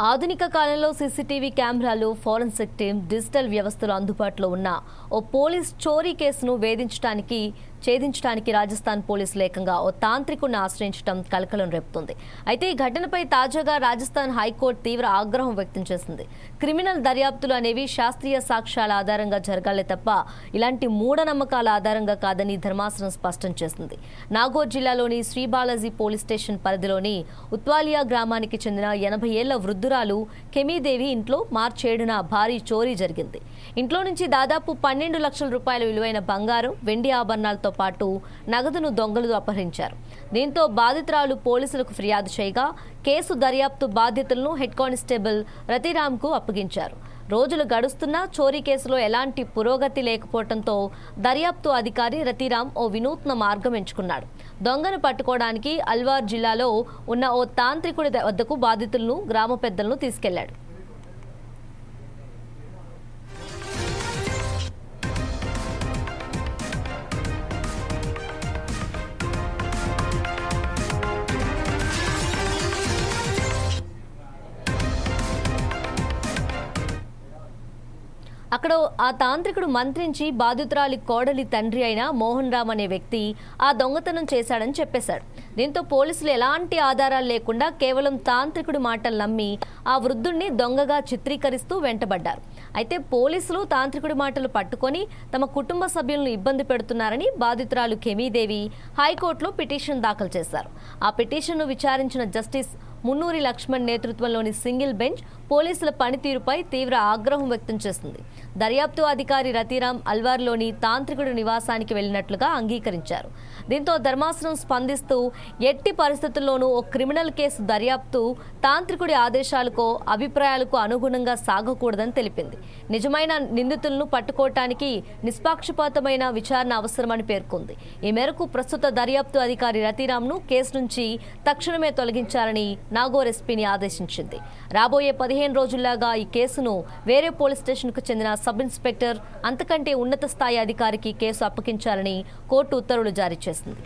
ఆధునిక కాలంలో సీసీటీవీ కెమెరాలు, ఫోరెన్సిక్ టీమ్, డిజిటల్ వ్యవస్థలు అందుబాటులో ఉన్న ఓ పోలీస్ చోరీ కేసును ఛేదించడానికి రాజస్థాన్ పోలీసులు ఏకంగా ఓ తాంత్రికుడిని ఆశ్రయించడం కలకలం రేపుతుంది. అయితే ఈ ఘటనపై తాజాగా రాజస్థాన్ హైకోర్టు తీవ్ర ఆగ్రహం వ్యక్తం చేసింది. క్రిమినల్ దర్యాప్తులు అనేవి శాస్త్రీయ సాక్ష్యాల ఆధారంగా జరగాలే తప్ప ఇలాంటి మూఢనమ్మకాల ఆధారంగా కాదని ధర్మాసనం స్పష్టం చేసింది. నాగోర్ జిల్లాలోని శ్రీబాలాజీ పోలీస్ స్టేషన్ పరిధిలోని ఉత్వాలియా గ్రామానికి చెందిన 80 ఏళ్ల వృద్ధురాలు కెమీదేవి ఇంట్లో మార్చి 7న భారీ చోరీ జరిగింది. ఇంట్లో నుంచి దాదాపు 12 లక్షల రూపాయల విలువైన బంగారం, వెండి ఆభరణాలతో పాటు నగదును దొంగలు అపహరించారు. దీంతో బాధితురాలు పోలీసులకు ఫిర్యాదు చేయగా కేసు దర్యాప్తు బాధ్యతలను హెడ్ కానిస్టేబుల్ రతిరామ్కు అప్పగించారు. రోజులు గడుస్తున్నా చోరీ కేసులో ఎలాంటి పురోగతి లేకపోవడంతో దర్యాప్తు అధికారి రతిరామ్ ఓ వినూత్న మార్గం ఎంచుకున్నాడు. దొంగను పట్టుకోవడానికి అల్వార్ జిల్లాలో ఉన్న ఓ తాంత్రికుడి వద్దకు బాధితులను, గ్రామ పెద్దలను తీసుకెళ్లాడు. అక్కడ ఆ తాంత్రికుడు మంత్రించి బాధితురాలి కోడలి తండ్రి అయిన మోహన్ రామ్ అనే వ్యక్తి ఆ దొంగతనం చేశాడని చెప్పేశాడు. దీంతో పోలీసులు ఎలాంటి ఆధారాలు లేకుండా కేవలం తాంత్రికుడి మాటలు నమ్మి ఆ వృద్ధుడిని దొంగగా చిత్రీకరిస్తూ వెంటబడ్డారు. అయితే పోలీసులు తాంత్రికుడి మాటలు పట్టుకొని తమ కుటుంబ సభ్యులను ఇబ్బంది పెడుతున్నారని బాధితురాలు కెమీదేవి హైకోర్టులో పిటిషన్ దాఖలు చేశారు. ఆ పిటిషన్ను విచారించిన జస్టిస్ మున్నూరి లక్ష్మణ్ నేతృత్వంలోని సింగిల్ బెంచ్ పోలీసుల పనితీరుపై తీవ్ర ఆగ్రహం వ్యక్తం చేసింది. దర్యాప్తు అధికారి రతిరామ్ అల్వార్లోని తాంత్రికుడి నివాసానికి వెళ్లినట్లుగా అంగీకరించారు. దీంతో ధర్మాసనం స్పందిస్తూ ఎట్టి పరిస్థితుల్లోనూ ఓ క్రిమినల్ కేసు దర్యాప్తు తాంత్రికుడి ఆదేశాలకో అభిప్రాయాలకు అనుగుణంగా సాగకూడదని తెలిపింది. నిజమైన నిందితులను పట్టుకోవటానికి నిష్పాక్షపాతమైన విచారణ అవసరమని పేర్కొంది. ఈ మేరకు ప్రస్తుత దర్యాప్తు అధికారి రతిరామ్ను కేసు నుంచి తక్షణమే తొలగించాలని నాగోర్ ఎస్పీని ఆదేశించింది. రాబోయే 15 రోజుల్లాగా ఈ కేసును వేరే పోలీస్ స్టేషన్కు చెందిన సబ్ ఇన్స్పెక్టర్, అంతకంటే ఉన్నత స్థాయి అధికారికి కేసు అప్పగించాలని కోర్టు ఉత్తర్వులు జారీ చేసింది.